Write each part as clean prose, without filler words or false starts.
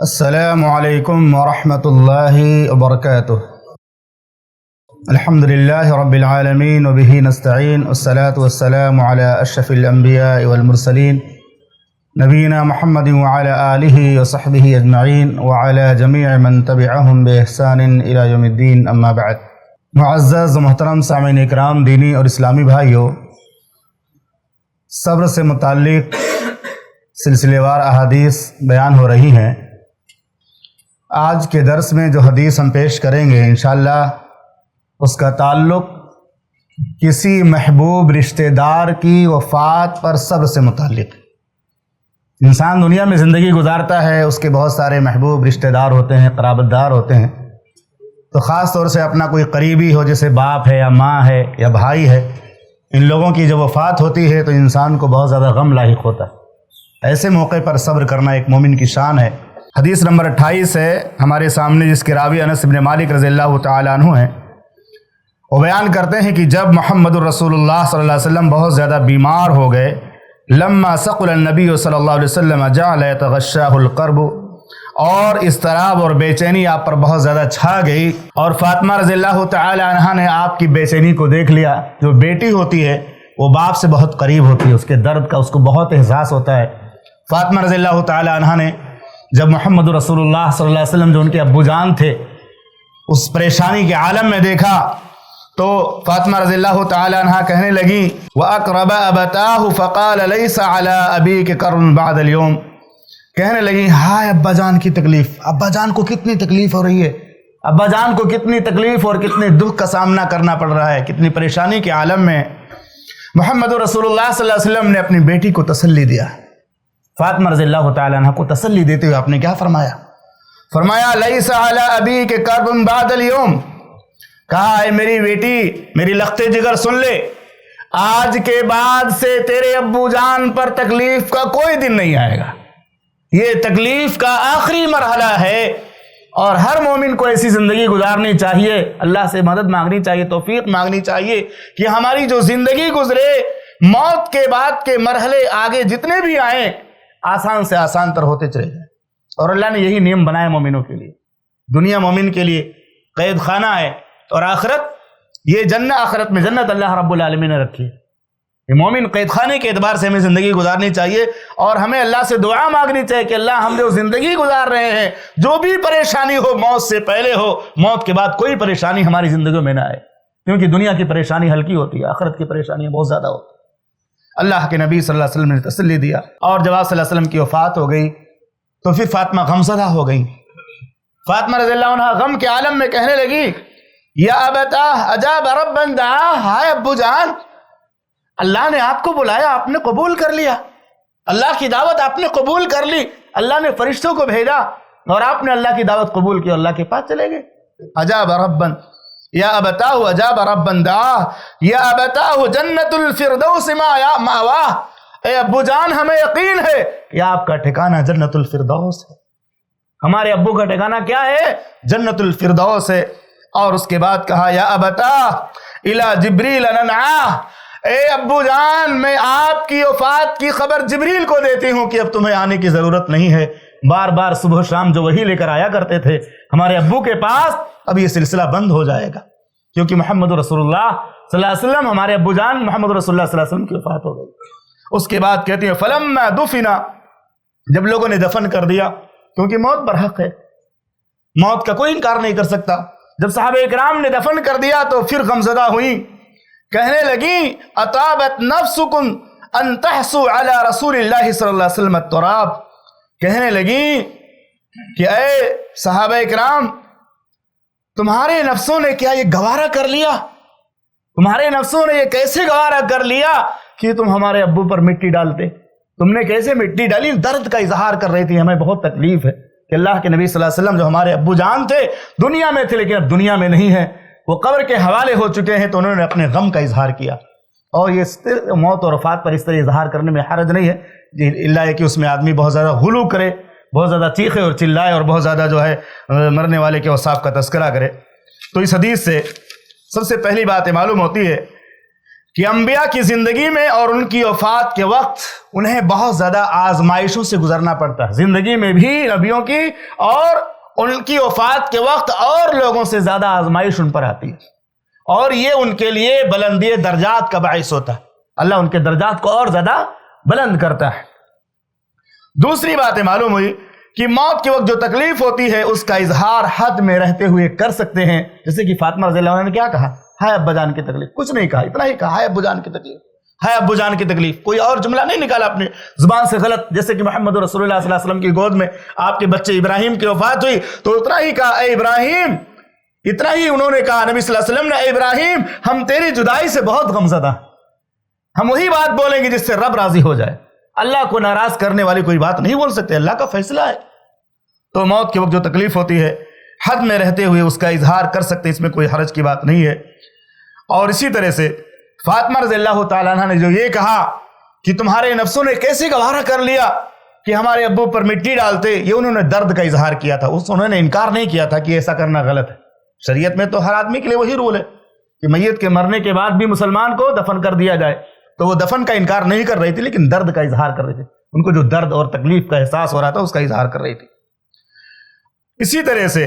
السلام علیکم ورحمۃ اللہ وبرکاتہ۔ الحمد للہ رب العالمین وبہ نستعین والصلاة والسلام علی اشرف الانبیاء والمرسلین نبینا محمد وعلی آلہ وصحبہ اجمعین وعلی جمیع من تبعہم بإحسان الی یوم الدین، اما بعد۔ معزز و محترم سامعین اکرام، دینی اور اسلامی بھائیوں، صبر سے متعلق سلسلے وار احادیث بیان ہو رہی ہیں۔ آج کے درس میں جو حدیث ہم پیش کریں گے انشاءاللہ اس کا تعلق کسی محبوب رشتہ دار کی وفات پر صبر سے متعلق ہے۔ انسان دنیا میں زندگی گزارتا ہے، اس کے بہت سارے محبوب رشتہ دار ہوتے ہیں، قرابت دار ہوتے ہیں، تو خاص طور سے اپنا کوئی قریبی ہو، جیسے باپ ہے یا ماں ہے یا بھائی ہے، ان لوگوں کی جب وفات ہوتی ہے تو انسان کو بہت زیادہ غم لاحق ہوتا ہے۔ ایسے موقع پر صبر کرنا ایک مومن کی شان ہے۔ حدیث نمبر 28 ہے ہمارے سامنے، جس کے راوی انس بن مالک رضی اللہ تعالیٰ عنہ ہیں۔ وہ بیان کرتے ہیں کہ جب محمد الرسول اللہ صلی اللہ علیہ وسلم بہت زیادہ بیمار ہو گئے، لما ثقل النبی صلی اللہ علیہ وسلم جعل یتغشاہ القرب، اور اضطراب اور بے چینی آپ پر بہت زیادہ چھا گئی، اور فاطمہ رضی اللہ تعالی عنہا نے آپ کی بے چینی کو دیکھ لیا۔ جو بیٹی ہوتی ہے وہ باپ سے بہت قریب ہوتی ہے، اس کے درد کا اس کو بہت احساس ہوتا ہے۔ فاطمہ رضی اللہ تعالی عنہا نے جب محمد رسول اللہ صلی اللہ علیہ وسلم جو ان کے ابو جان تھے اس پریشانی کے عالم میں دیکھا تو فاطمہ رضی اللہ تعالی عنہا کہنے لگی وَأَقْرَبَ أَبَتَاهُ فَقَالَ لَيْسَ عَلَىٰ أَبِيكَ كَرٌ بَعْدَ الْيَوْمِ، کہنے لگی ہائے ابا جان کی تکلیف، ابا جان کو کتنی تکلیف ہو رہی ہے، ابا جان کو کتنی تکلیف اور کتنے دکھ کا سامنا کرنا پڑ رہا ہے، کتنی پریشانی کے عالم میں۔ محمد رسول اللہ صلی اللہ علیہ وسلم نے اپنی بیٹی کو تسلی دیا۔ فاطمہ رضی اللہ تعالی عنہ کو تسلی دیتے ہوئے آپ نے کیا فرمایا؟ فرمایا لیس علی ابیک کرب بعد اليوم، کہا اے میری بیٹی، میری لخت جگر سن لے، آج کے بعد سے تیرے ابو جان پر تکلیف کا کوئی دن نہیں آئے گا۔ یہ تکلیف کا آخری مرحلہ ہے، اور ہر مومن کو ایسی زندگی گزارنی چاہیے، اللہ سے مدد مانگنی چاہیے، توفیق مانگنی چاہیے کہ ہماری جو زندگی گزرے، موت کے بعد کے مرحلے آگے جتنے بھی آئیں آسان سے آسان تر ہوتے چلے جائیں۔ اور اللہ نے یہی نیم بنایا مومنوں کے لیے۔ دنیا مومن کے لیے قید خانہ ہے، اور آخرت یہ جنت، آخرت میں جنت اللہ رب العالمین نے رکھی ہے۔ یہ مومن قید خانے کے اعتبار سے ہمیں زندگی گزارنی چاہیے، اور ہمیں اللہ سے دعا مانگنی چاہیے کہ اللہ ہم جو زندگی گزار رہے ہیں، جو بھی پریشانی ہو، موت سے پہلے ہو، موت کے بعد کوئی پریشانی ہماری زندگیوں میں نہ آئے، کیونکہ دنیا کی پریشانی ہلکی ہوتی ہے، آخرت کی پریشانیاں بہت زیادہ ہوتی ہیں۔ اللہ کے نبی صلی اللہ علیہ وسلم نے تسلی دیا، اور جب آپ صلی اللہ علیہ وسلم کی وفات ہو گئی تو پھر فاطمہ غمزدہ ہو گئی۔ فاطمہ رضی اللہ عنہ غم کے عالم میں کہنے لگی یا ابتاہ اجاب ربا دعا، ہائے ابو جان، اللہ نے آپ کو بلایا، آپ نے قبول کر لیا، اللہ کی دعوت آپ نے قبول کر لی، اللہ نے فرشتوں کو بھیجا اور آپ نے اللہ کی دعوت قبول کی، اللہ کے پاس چلے گئے۔ اجاب ربا یا ابتاہ اجاب ربا دعا یا ابتاہ جنت الفردوس ماواہ، اے ابو جان ہمیں یقین ہے کہ آپ کا ٹھکانہ جنت الفردوس ہے۔ ہمارے ابو کا ٹھکانہ کیا ہے؟ جنت الفردوس ہے۔ اور اس کے بعد کہا یا ابتاہ الی جبریل ننعاہ، اے ابو جان میں آپ کی وفات کی خبر جبریل کو دیتی ہوں کہ اب تمہیں آنے کی ضرورت نہیں ہے۔ بار بار صبح و شام جو وحی لے کر آیا کرتے تھے ہمارے ابو کے پاس، اب یہ سلسلہ بند ہو جائے گا، کیونکہ محمد رسول اللہ صلی اللہ علیہ وسلم، ہمارے ابو جان محمد رسول اللہ صلی اللہ علیہ وسلم کی وفات ہو گئی۔ اس کے بعد کہتی ہیں فلما دفنا، جب لوگوں نے دفن کر دیا، کیونکہ موت برحق ہے، موت کا کوئی انکار نہیں کر سکتا، جب صحابہ اکرام نے دفن کر دیا تو پھر غمزدہ ہوئی، کہنے لگی اطابت نفسکم ان تحسوا علی رسول اللہ صلی اللہ علیہ وسلم التراب، کہنے لگی کہ اے صحابہ اکرام، تمہارے نفسوں نے کیا یہ گوارا کر لیا، تمہارے نفسوں نے یہ کیسے گوارا کر لیا کہ تم ہمارے ابو پر مٹی ڈالتے، تم نے کیسے مٹی ڈالی؟ درد کا اظہار کر رہی تھی، ہمیں بہت تکلیف ہے کہ اللہ کے نبی صلی اللہ علیہ وسلم جو ہمارے ابو جان تھے، دنیا میں تھے لیکن اب دنیا میں نہیں ہیں، وہ قبر کے حوالے ہو چکے ہیں، تو انہوں نے اپنے غم کا اظہار کیا۔ اور یہ موت اور وفات پر اس طرح اظہار کرنے میں حرج نہیں ہے، اللہ ہے کہ اس میں آدمی بہت زیادہ غلو کرے، بہت زیادہ چیخے اور چلائے، اور بہت زیادہ جو ہے مرنے والے کے اوصاف کا تذکرہ کرے۔ تو اس حدیث سے سب سے پہلی بات یہ معلوم ہوتی ہے کہ انبیاء کی زندگی میں اور ان کی وفات کے وقت انہیں بہت زیادہ آزمائشوں سے گزرنا پڑتا ہے، زندگی میں بھی نبیوں کی اور ان کی وفات کے وقت اور لوگوں سے زیادہ آزمائش ان پر آتی ہے، اور یہ ان کے لیے بلندی درجات کا باعث ہوتا ہے، اللہ ان کے درجات کو اور زیادہ بلند کرتا ہے۔ دوسری باتیں معلوم ہوئی کہ موت کے وقت جو تکلیف ہوتی ہے اس کا اظہار حد میں رہتے ہوئے کر سکتے ہیں، جیسے کہ فاطمہ رضی اللہ عنہ نے کیا کہا، ہائے ابا جان کی تکلیف، کچھ نہیں کہا، اتنا ہی کہا ہائے ابو جان کی تکلیف، ہائے ابو جان کی تکلیف، کوئی اور جملہ نہیں نکالا اپنے زبان سے غلط، جیسے کہ محمد رسول اللہ صلی اللہ علیہ وسلم کی گود میں آپ کے بچے ابراہیم کی وفات ہوئی تو اتنا ہی کہا اے ابراہیم، اتنا ہی انہوں نے کہا نبی صلی اللہ علیہ وسلم نے، اے ابراہیم ہم تیری جدائی سے بہت غمزدہ، ہم وہی بات بولیں گے جس سے رب راضی ہو جائے، اللہ کو ناراض کرنے والی کوئی بات نہیں بول سکتے، اللہ کا فیصلہ ہے۔ تو موت کے وقت جو تکلیف ہوتی ہے حد میں رہتے ہوئے اس کا اظہار کر سکتے، اس میں کوئی حرج کی بات نہیں ہے۔ اور اسی طرح سے فاطمہ رضی اللہ تعالیٰ عنہ نے جو یہ کہا کہ تمہارے نفسوں نے کیسے گوارا کر لیا کہ ہمارے ابو پر مٹی ڈالتے، یہ انہوں نے درد کا اظہار کیا تھا، انہوں نے انکار نہیں کیا تھا کہ ایسا کرنا غلط ہے۔ شریعت میں تو ہر آدمی کے لیے وہی رول ہے کہ میت کے مرنے کے بعد بھی مسلمان کو دفن کر دیا جائے، تو وہ دفن کا انکار نہیں کر رہی تھی لیکن درد کا اظہار کر رہی تھی، ان کو جو درد اور تکلیف کا احساس ہو رہا تھا اس کا اظہار کر رہی تھی۔ اسی طرح سے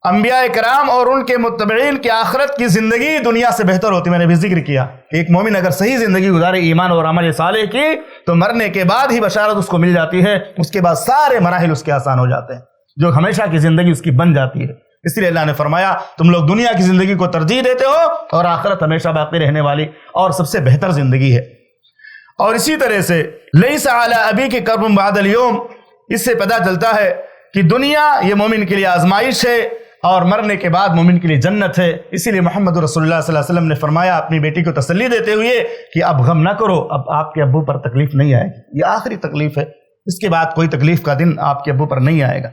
انبیاء کرام اور ان کے متبعین کی آخرت کی زندگی دنیا سے بہتر ہوتی، میں نے بھی ذکر کیا کہ ایک مومن اگر صحیح زندگی گزارے ایمان اور عمل صالح کی تو مرنے کے بعد ہی بشارت اس کو مل جاتی ہے، اس کے بعد سارے مراحل اس کے آسان ہو جاتے ہیں، جو ہمیشہ کی زندگی اس کی بن جاتی ہے۔ اس لیے اللہ نے فرمایا تم لوگ دنیا کی زندگی کو ترجیح دیتے ہو اور آخرت ہمیشہ باقی رہنے والی اور سب سے بہتر زندگی ہے۔ اور اسی طرح سے لیس علی ابیک کرب بعد اليوم، اس سے پتہ چلتا ہے کہ دنیا یہ مومن کے لیے آزمائش ہے اور مرنے کے بعد مومن کے لیے جنت ہے۔ اسی لیے محمد رسول اللہ صلی اللہ علیہ وسلم نے فرمایا اپنی بیٹی کو تسلی دیتے ہوئے کہ اب غم نہ کرو، اب آپ کے ابو پر تکلیف نہیں آئے گی، یہ آخری تکلیف ہے، اس کے بعد کوئی تکلیف کا دن آپ کے ابو پر نہیں آئے گا۔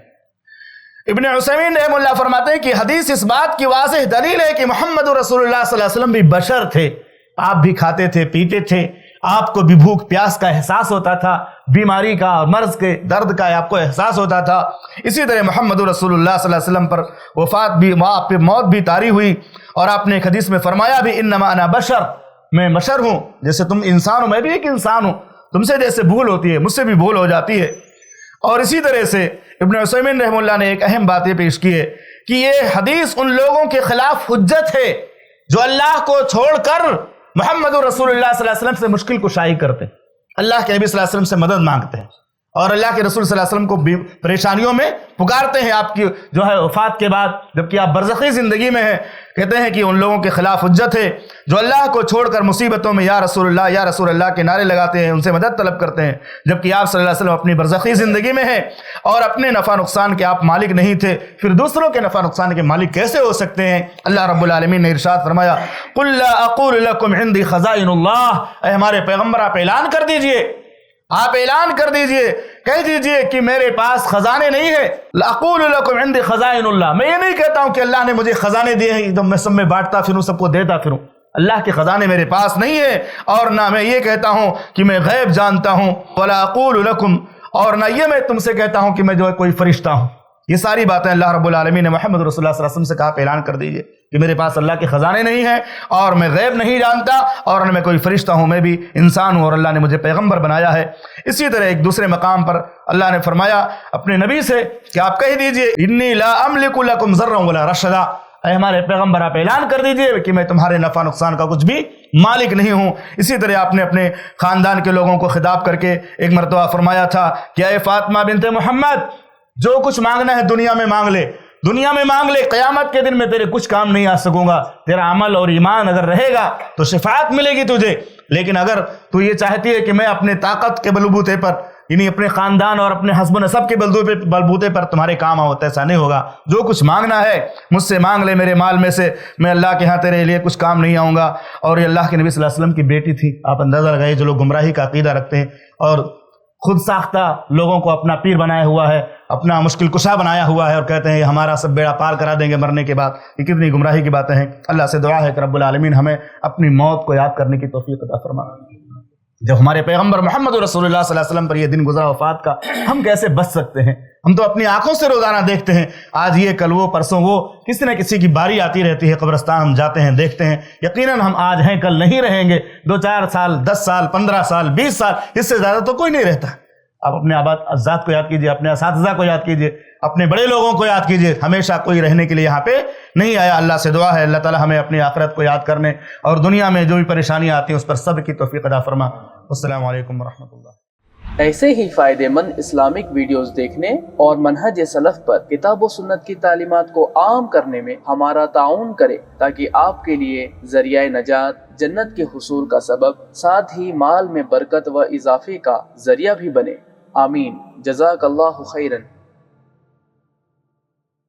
ابن عثیمین رحمہ اللہ فرماتے ہیں کہ حدیث اس بات کی واضح دلیل ہے کہ محمد رسول اللہ صلی اللہ علیہ وسلم بھی بشر تھے، آپ بھی کھاتے تھے پیتے تھے، آپ کو بھی بھوک پیاس کا احساس ہوتا تھا، بیماری کا اور مرض کے درد کا آپ کو احساس ہوتا تھا۔ اسی طرح محمد رسول اللہ صلی اللہ علیہ وسلم پر وفات بھی، آپ پہ موت بھی طاری ہوئی، اور آپ نے ایک حدیث میں فرمایا بھی انما انا بشر، میں بشر ہوں، جیسے تم انسان ہو میں بھی ایک انسان ہوں، تم سے جیسے بھول ہوتی ہے مجھ سے بھی بھول ہو جاتی ہے۔ اور اسی طرح سے ابن عثیمین رحمہ اللہ نے ایک اہم بات یہ پیش کی ہے کہ یہ حدیث ان لوگوں کے خلاف حجت ہے جو اللہ کو چھوڑ کر محمد رسول اللہ صلی اللہ علیہ وسلم سے مشکل کشائی کرتے ہیں، اللہ کے نبی صلی اللہ علیہ وسلم سے مدد مانگتے ہیں اور اللہ کے رسول صلی اللہ علیہ وسلم کو پریشانیوں میں پکارتے ہیں آپ کی جو ہے وفات کے بعد، جبکہ آپ برزخی زندگی میں ہیں۔ کہتے ہیں کہ ان لوگوں کے خلاف حجت ہے جو اللہ کو چھوڑ کر مصیبتوں میں یا رسول اللہ کے نعرے لگاتے ہیں، ان سے مدد طلب کرتے ہیں، جبکہ آپ صلی اللہ علیہ وسلم اپنی برزخی زندگی میں ہیں اور اپنے نفع نقصان کے آپ مالک نہیں تھے، پھر دوسروں کے نفع نقصان کے مالک کیسے ہو سکتے ہیں؟ اللہ رب العالمین نے ارشاد فرمایا قل لا اقول لکم عندی خزائن اللہ، اے ہمارے پیغمبر آپ اعلان کر دیجئے، آپ اعلان کر دیجئے، کہہ دیجئے کہ میرے پاس خزانے نہیں ہے، اقول لکم عندی خزائن اللہ، میں یہ نہیں کہتا ہوں کہ اللہ نے مجھے خزانے دیے ہیں تو میں سب میں بانٹتا پھروں، سب کو دیتا پھروں، اللہ کے خزانے میرے پاس نہیں ہے، اور نہ میں یہ کہتا ہوں کہ میں غیب جانتا ہوں، ولا اقول لکم، اور نہ یہ میں تم سے کہتا ہوں کہ میں جو ہے کوئی فرشتہ ہوں۔ یہ ساری باتیں اللہ رب العالمین نے محمد رسول اللہ صلی اللہ علیہ وسلم سے کہا اعلان کر دیجئے کہ میرے پاس اللہ کے خزانے نہیں ہیں اور میں غیب نہیں جانتا اور نہ میں کوئی فرشتہ ہوں، میں بھی انسان ہوں اور اللہ نے مجھے پیغمبر بنایا ہے۔ اسی طرح ایک دوسرے مقام پر اللہ نے فرمایا اپنے نبی سے کہ آپ کہہ دیجئے انی لا املک لکم ضرا ولا رشدا، اے ہمارے پیغمبر آپ اعلان کر دیجئے کہ میں تمہارے نفع نقصان کا کچھ بھی مالک نہیں ہوں۔ اسی طرح آپ نے اپنے خاندان کے لوگوں کو خطاب کر کے ایک مرتبہ فرمایا تھا کہ اے فاطمہ بنت محمد، جو کچھ مانگنا ہے دنیا میں مانگ لے، دنیا میں مانگ لے، قیامت کے دن میں تیرے کچھ کام نہیں آ سکوں گا، تیرا عمل اور ایمان اگر رہے گا تو شفاعت ملے گی تجھے، لیکن اگر تو یہ چاہتی ہے کہ میں اپنے طاقت کے بلبوتے پر، یعنی اپنے خاندان اور اپنے حسب و نسب کے بلبوتے پر تمہارے کام آؤ، ایسا نہیں ہوگا۔ جو کچھ مانگنا ہے مجھ سے مانگ لے، میرے مال میں سے، میں اللہ کے ہاں تیرے لیے کچھ کام نہیں آؤں گا۔ اور یہ اللہ کے نبی صلی اللہ علیہ وسلم کی بیٹی تھی، آپ اندازہ لگائیے جو لوگ گمراہی کا عقیدہ رکھتے ہیں اور خود ساختہ لوگوں کو اپنا پیر بنایا ہوا ہے، اپنا مشکل کشا بنایا ہوا ہے اور کہتے ہیں یہ ہمارا سب بیڑا پار کرا دیں گے مرنے کے بعد، یہ کتنی گمراہی کی باتیں ہیں۔ اللہ سے دعا ہے کہ رب العالمین ہمیں اپنی موت کو یاد کرنے کی توفیق عطا فرمائے۔ جب ہمارے پیغمبر محمد رسول اللہ صلی اللہ علیہ وسلم پر یہ دن گزرا وفات کا، ہم کیسے بچ سکتے ہیں؟ ہم تو اپنی آنکھوں سے روزانہ دیکھتے ہیں، آج یہ کل وہ پرسوں وہ، کسی نہ کسی کی باری آتی رہتی ہے، قبرستان ہم جاتے ہیں دیکھتے ہیں، یقیناً ہم آج ہیں کل نہیں رہیں گے، 2-4 سال 10 سال 15 سال 20 سال، اس سے زیادہ تو کوئی نہیں رہتا۔ آپ اپنے آباد ذات کو یاد کیجئے، اپنے اساتذہ کو یاد کیجئے، اپنے بڑے لوگوں کو یاد کیجئے، ہمیشہ کوئی رہنے کے لیے یہاں پہ نہیں آیا۔ اللہ سے دعا ہے اللہ تعالی ہمیں اپنی آخرت کو یاد کرنے اور دنیا میں جو بھی پریشانیاں آتی ہیں اس پر صبر کی توفیق عطا فرما۔ السلام علیکم ورحمۃ اللہ۔ ایسے ہی فائدہ مند اسلامک ویڈیوز دیکھنے اور منہج سلف پر کتاب و سنت کی تعلیمات کو عام کرنے میں ہمارا تعاون کرے، تاکہ آپ کے لیے ذریعہ نجات، جنت کے حصول کا سبب، ساتھ ہی مال میں برکت و اضافے کا ذریعہ بھی بنے۔ آمین۔ جزاک اللہ خیرن۔